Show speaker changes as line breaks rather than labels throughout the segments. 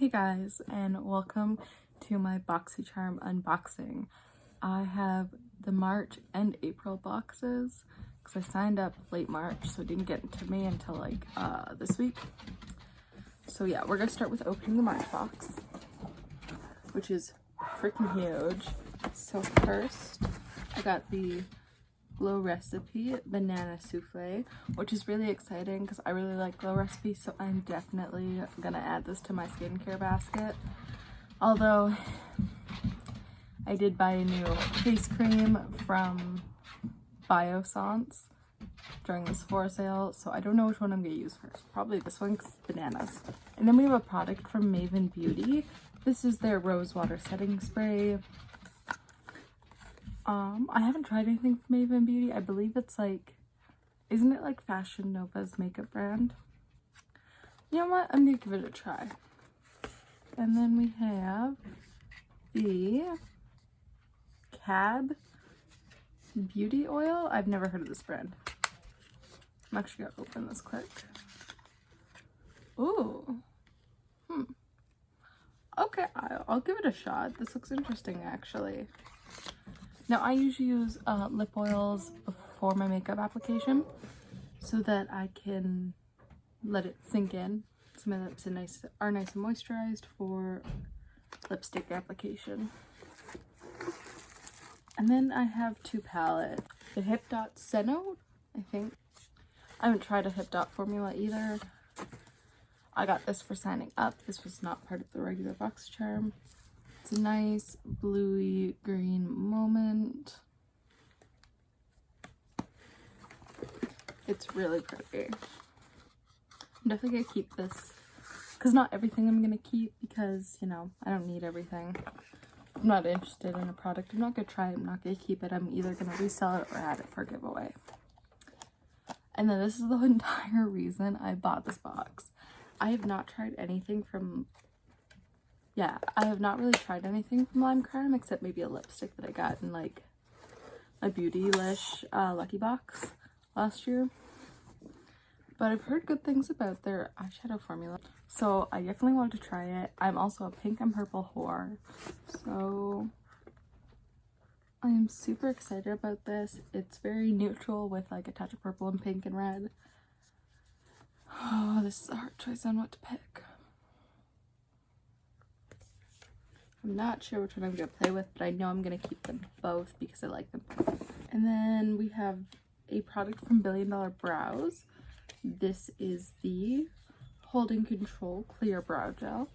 Hey guys, and welcome to my Boxycharm unboxing. I have the March and April boxes because I signed up late March, so it didn't get to me until like this week. So yeah, we're gonna start with opening the March box, which is freaking huge. So first, I got the Glow Recipe Banana Souffle, which is really exciting because I really like Glow Recipe, so I'm definitely gonna add this to my skincare basket. Although I did buy a new face cream from Biossance during the Sephora sale, so I don't know which one I'm gonna use first. Probably this one because it's bananas. And then we have a product from Maven Beauty. This is their Rose Water Setting Spray. I haven't tried anything from Maven Beauty. I believe it's like, isn't it like Fashion Nova's makeup brand? You know what? I'm gonna give it a try. And then we have the Cab Beauty Oil. I've never heard of this brand. I'm actually gonna open this quick. Ooh. Okay, I'll give it a shot. This looks interesting, actually. Now, I usually use lip oils before my makeup application so that I can let it sink in. So my lips are nice and moisturized for lipstick application. And then I have two palettes. The Hip Dot Senno, I think. I haven't tried a Hip Dot formula either. I got this for signing up. This was not part of the regular Boxycharm. It's a nice bluey green moment. It's really pretty. I'm definitely gonna keep this because not everything I'm gonna keep because, you know, I don't need everything. I'm not interested in a product. I'm not gonna try it. I'm not gonna keep it. I'm either gonna resell it or add it for a giveaway. And then this is the entire reason I bought this box. I have not tried anything from I have not really tried anything from Lime Crime except maybe a lipstick that I got in like a Beautylish Lucky Box last year. But I've heard good things about their eyeshadow formula, so I definitely wanted to try it. I'm also a pink and purple whore, so I am super excited about this. It's very neutral with like a touch of purple and pink and red. Oh, this is a hard choice on what to pick. I'm not sure which one I'm going to play with, but I know I'm going to keep them both because I like them. And then we have a product from Billion Dollar Brows. This is the Holding Control Clear Brow Gel.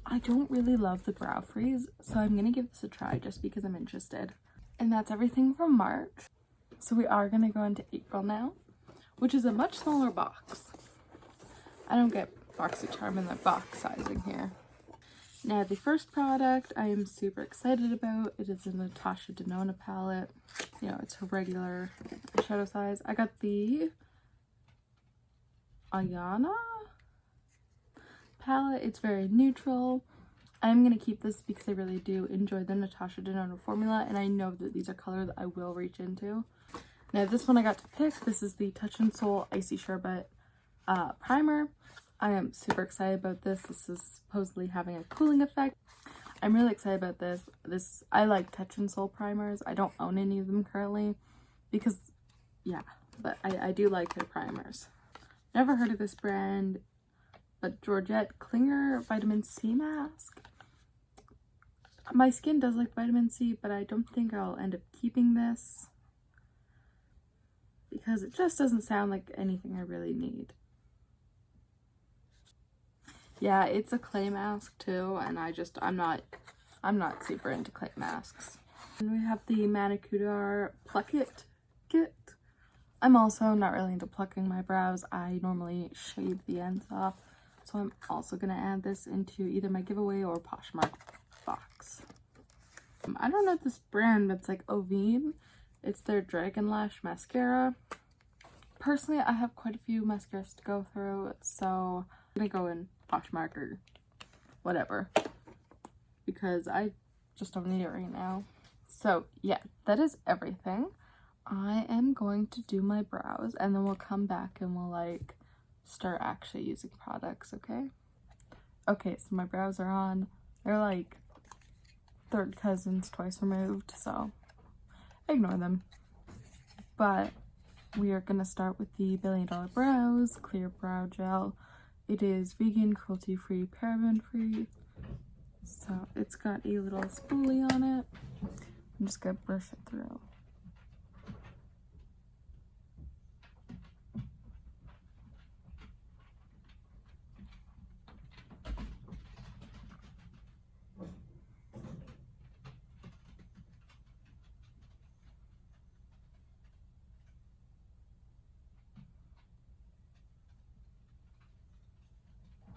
I don't really love the brow freeze, so I'm going to give this a try just because I'm interested. And that's everything from March. So we are going to go into April now, which is a much smaller box. I don't get Boxycharm in the box sizing here. Now, the first product I am super excited about. It is a Natasha Denona palette. You know, it's her regular shadow size. I got the Ayana palette. It's very neutral. I'm going to keep this because I really do enjoy the Natasha Denona formula, and I know that these are colors that I will reach into. Now, this one I got to pick. This is the Touch in Sol Icy Sherbet primer. I am super excited about this. This is supposedly having a cooling effect. I'm really excited about this. I like Touch in Sol primers. I don't own any of them currently because, yeah, but I do like their primers. Never heard of this brand, but Georgette Klinger Vitamin C Mask. My skin does like vitamin C, but I don't think I'll end up keeping this because it just doesn't sound like anything I really need. Yeah, it's a clay mask too, and I'm not super into clay masks. And we have the Manicure Pluck It kit. I'm also not really into plucking my brows. I normally shave the ends off, so I'm also gonna add this into either my giveaway or Poshmark box. I don't know this brand, but it's like Ovine. It's their Dragon Lash mascara. Personally, I have quite a few mascaras to go through, so I'm gonna go in Poshmark or whatever because I just don't need it right now. So yeah, that is everything. I am going to do my brows and then we'll come back and we'll like start actually using products, okay? Okay, so my brows are on. They're like third cousins twice removed, so ignore them. But we are gonna start with the $1 Billion Brows Clear Brow Gel. It is vegan, cruelty-free, paraben-free. So it's got a little spoolie on it. I'm just gonna brush it through.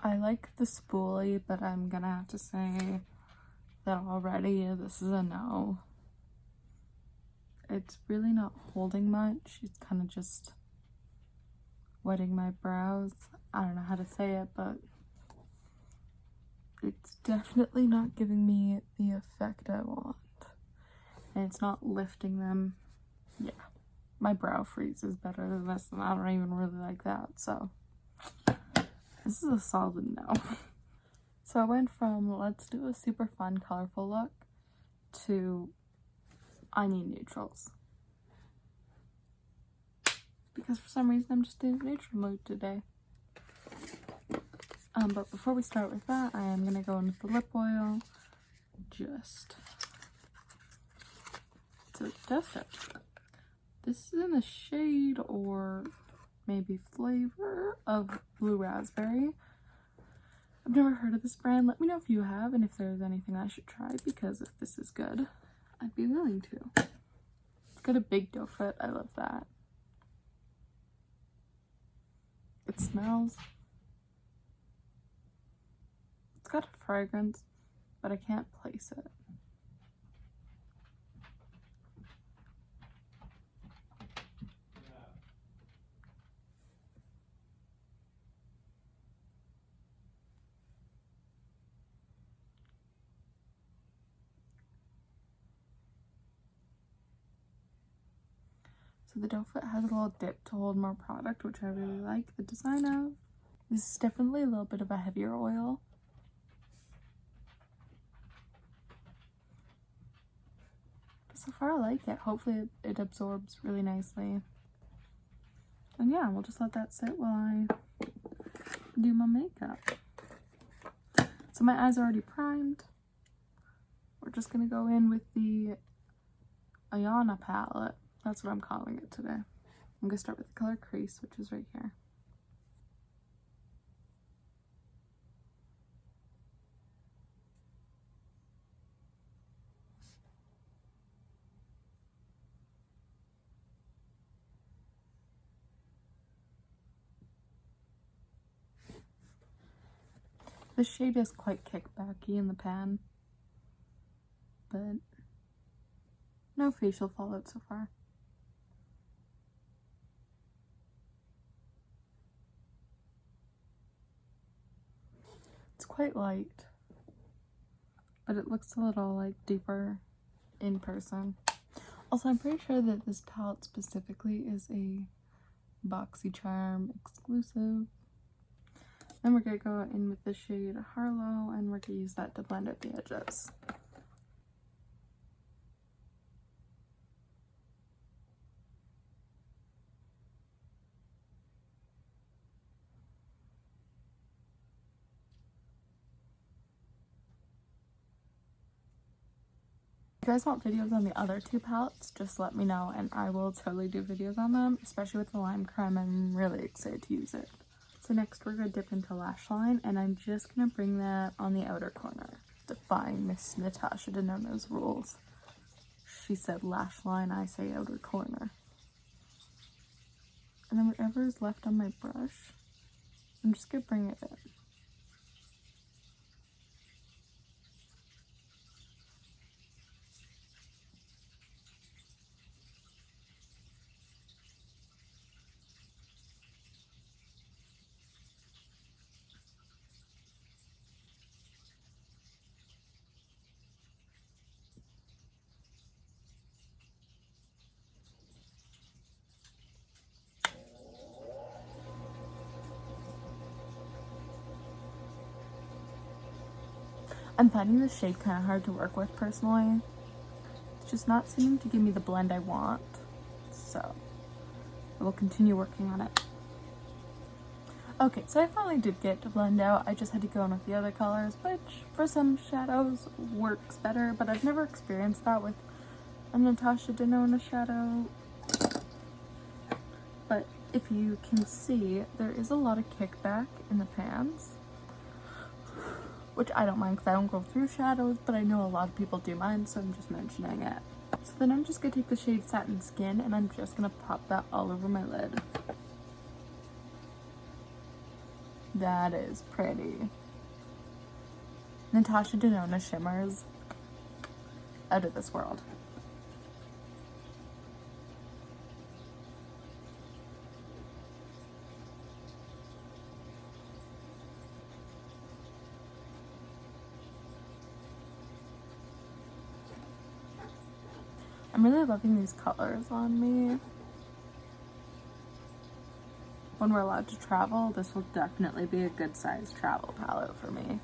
I like the spoolie, but I'm gonna have to say that already this is a no. It's really not holding much. It's kind of just wetting my brows. I don't know how to say it, but it's definitely not giving me the effect I want. And it's not lifting them. Yeah, my brow freeze is better than this, and I don't even really like that, so this is a solid no. So I went from let's do a super fun, colorful look to I need neutrals. Because for some reason I'm just in a neutral mood today. But before we start with that, I am gonna go in with the lip oil just to test it. This is in the shade or maybe flavor of Blue Raspberry. I've never heard of this brand. Let me know if you have and if there's anything I should try, because if this is good, I'd be willing to. It's got a big doe foot. I love that. It smells. It's got a fragrance, but I can't place it. So the doe foot has a little dip to hold more product, which I really like the design of. This is definitely a little bit of a heavier oil. But so far I like it. Hopefully it absorbs really nicely. And yeah, we'll just let that sit while I do my makeup. So my eyes are already primed. We're just gonna go in with the Ayana palette. That's what I'm calling it today. I'm gonna start with the color Crease, which is right here. This shade is quite kickbacky in the pan, but no facial fallout so far. It's quite light, but it looks a little like deeper in person. Also, I'm pretty sure that this palette specifically is a Boxycharm exclusive. Then we're gonna go in with the shade Harlow, and we're gonna use that to blend out the edges. If you guys want videos on the other two palettes, just let me know and I will totally do videos on them, especially with the Lime Crime. I'm really excited to use it. So next we're going to dip into lash line, and I'm just going to bring that on the outer corner. Defying Miss Natasha Denona's rules. She said lash line, I say outer corner. And then whatever is left on my brush, I'm just going to bring it in. I'm finding this shade kind of hard to work with personally. It's just not seeming to give me the blend I want. So I will continue working on it. Okay, so I finally did get to blend out. I just had to go in with the other colors, which for some shadows works better, but I've never experienced that with a Natasha Denona shadow. But if you can see, there is a lot of kickback in the pans, which I don't mind because I don't go through shadows, but I know a lot of people do mind, so I'm just mentioning it. So then I'm just going to take the shade Satin Skin, and I'm just going to pop that all over my lid. That is pretty. Natasha Denona shimmers out of this world. I'm really loving these colors on me. When we're allowed to travel, this will definitely be a good sized travel palette for me.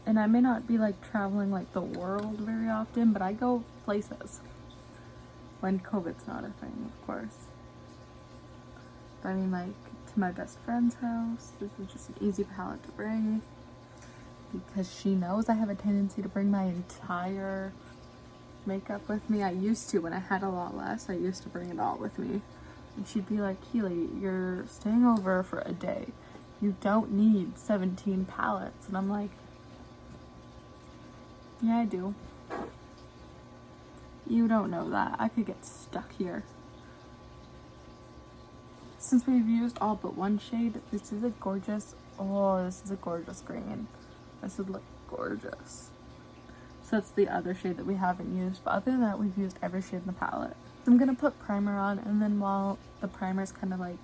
And I may not be like traveling like the world very often, but I go places. When COVID's not a thing, of course. But I mean, like, to my best friend's house, this is just an easy palette to bring. Because she knows I have a tendency to bring my entire makeup with me. I used to, when I had a lot less, I used to bring it all with me. And she'd be like, Keeley, you're staying over for a day. You don't need 17 palettes. And I'm like, yeah, I do. You don't know that. I could get stuck here. Since we've used all but one shade, this is a gorgeous, oh, this is a gorgeous green. This would look gorgeous. So that's the other shade that we haven't used. But other than that, we've used every shade in the palette. I'm going to put primer on, and then while the primer is kind of like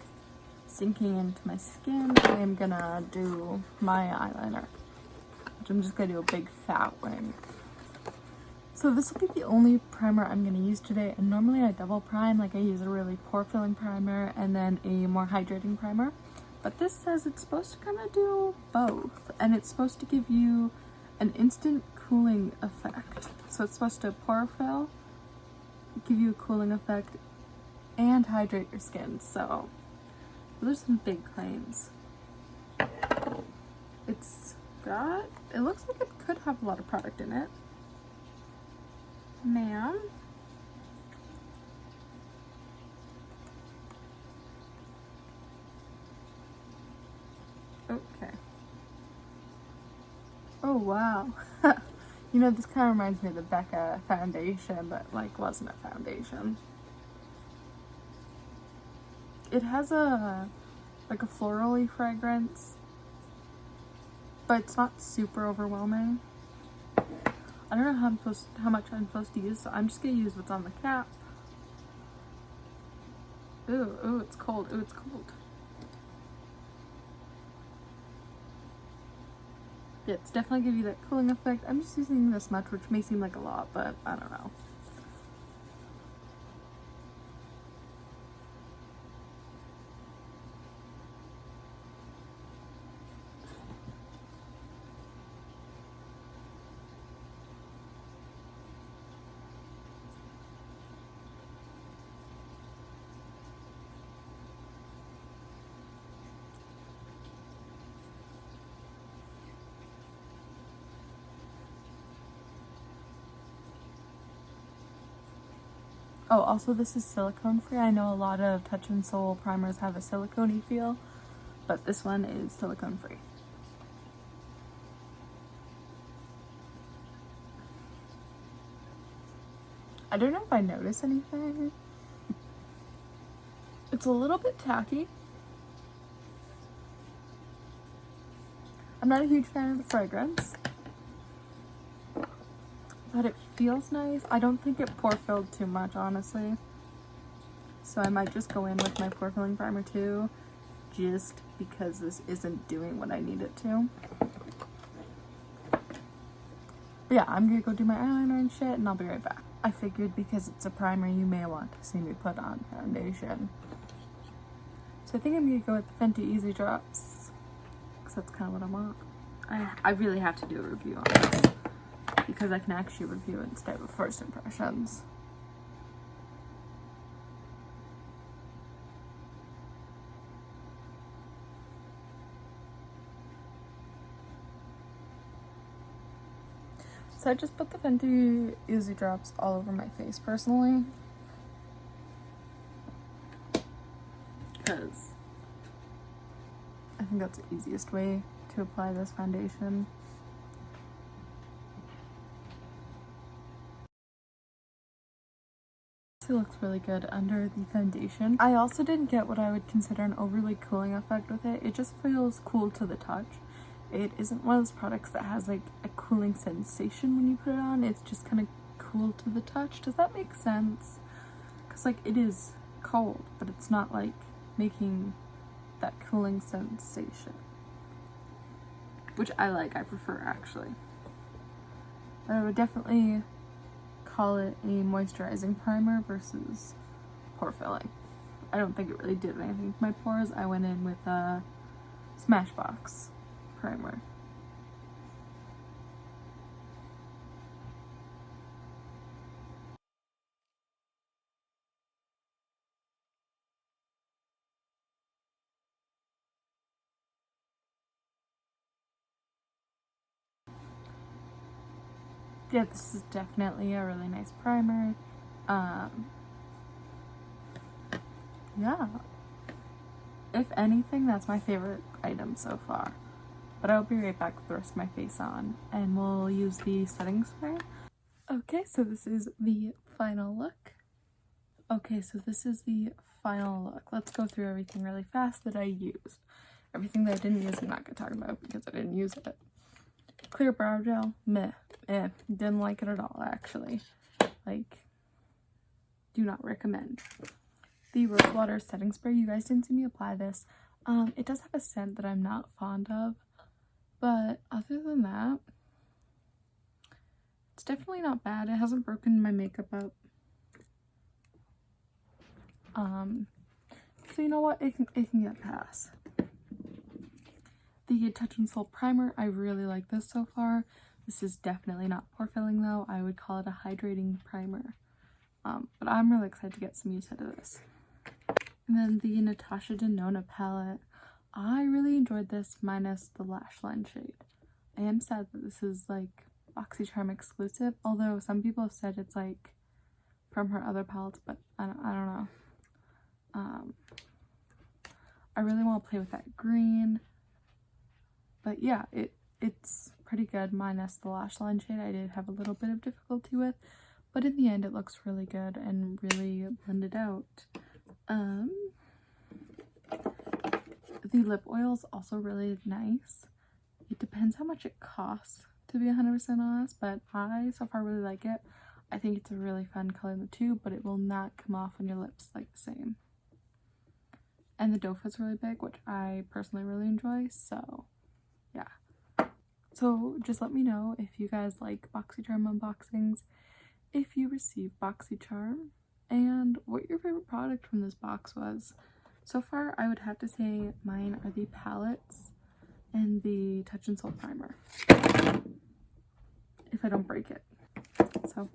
sinking into my skin, I am going to do my eyeliner, which I'm just going to do a big fat wing. So this will be the only primer I'm going to use today, and normally I double prime, like I use a really pore filling primer and then a more hydrating primer. But this says it's supposed to kind of do both, and it's supposed to give you an instant cooling effect. So it's supposed to pore fill, give you a cooling effect, and hydrate your skin. So those are some big claims. It looks like it could have a lot of product in it. Ma'am. Okay. Oh wow. You know, this kind of reminds me of the Becca foundation that like wasn't a foundation. It has a like a florally fragrance, but it's not super overwhelming. I don't know how much I'm supposed to use, so I'm just gonna use what's on the cap. Ooh, ooh, it's cold. Ooh, it's cold. Yeah, it's definitely give you that cooling effect. I'm just using this much, which may seem like a lot, but I don't know. Oh, also this is silicone free. I know a lot of Touch in Sol primers have a silicone-y feel, but this one is silicone free. I don't know if I notice anything. It's a little bit tacky. I'm not a huge fan of the fragrance, but it feels nice. I don't think it pore filled too much, honestly. So I might just go in with my pore filling primer too, just because this isn't doing what I need it to. But yeah, I'm gonna go do my eyeliner and shit, and I'll be right back. I figured because it's a primer, you may want to see me put on foundation. So I think I'm gonna go with the Fenty Easy Drops, because that's kind of what I want. I really have to do a review on this because I can actually review it instead of first impressions. So I just put the Fenty Easy Drops all over my face personally, because I think that's the easiest way to apply this foundation. It looks really good under the foundation. I also didn't get what I would consider an overly cooling effect with it. It just feels cool to the touch. It isn't one of those products that has like a cooling sensation when you put it on. It's just kind of cool to the touch. Does that make sense? Because like it is cold, but it's not like making that cooling sensation, which I like. I prefer actually. But I would definitely call it a moisturizing primer versus pore filling. I don't think it really did anything to my pores. I went in with a Smashbox primer. Yeah, this is definitely a really nice primer. Yeah. If anything, that's my favorite item so far. But I'll be right back with the rest of my face on, and we'll use the setting spray. Okay, so this is the final look. Let's go through everything really fast that I used. Everything that I didn't use, I'm not going to talk about because I didn't use it. Clear brow gel, meh. Didn't like it at all, actually. Like, do not recommend. The Rose Water setting spray, you guys didn't see me apply this. It does have a scent that I'm not fond of, but other than that, it's definitely not bad. It hasn't broken my makeup up. So you know what, it can get past. The Touch and Soul primer, I really like this so far. This is definitely not pore filling though. I would call it a hydrating primer. But I'm really excited to get some use out of this. And then the Natasha Denona palette. I really enjoyed this minus the lash line shade. I am sad that this is like Boxycharm exclusive, although some people have said it's like from her other palettes, but I don't know. I really want to play with that green, but yeah, it's pretty good minus the lash line shade. I did have a little bit of difficulty with, but in the end it looks really good and really blended out. The lip oil is also really nice. It depends how much it costs, to be 100% honest, but I so far really like it. I think it's a really fun color in the tube, but it will not come off on your lips like the same. And the doe foot's really big, which I personally really enjoy, so yeah. So just let me know if you guys like Boxycharm unboxings, if you receive Boxycharm, and what your favorite product from this box was. So far, I would have to say mine are the palettes and the Touch and Soul primer, if I don't break it. So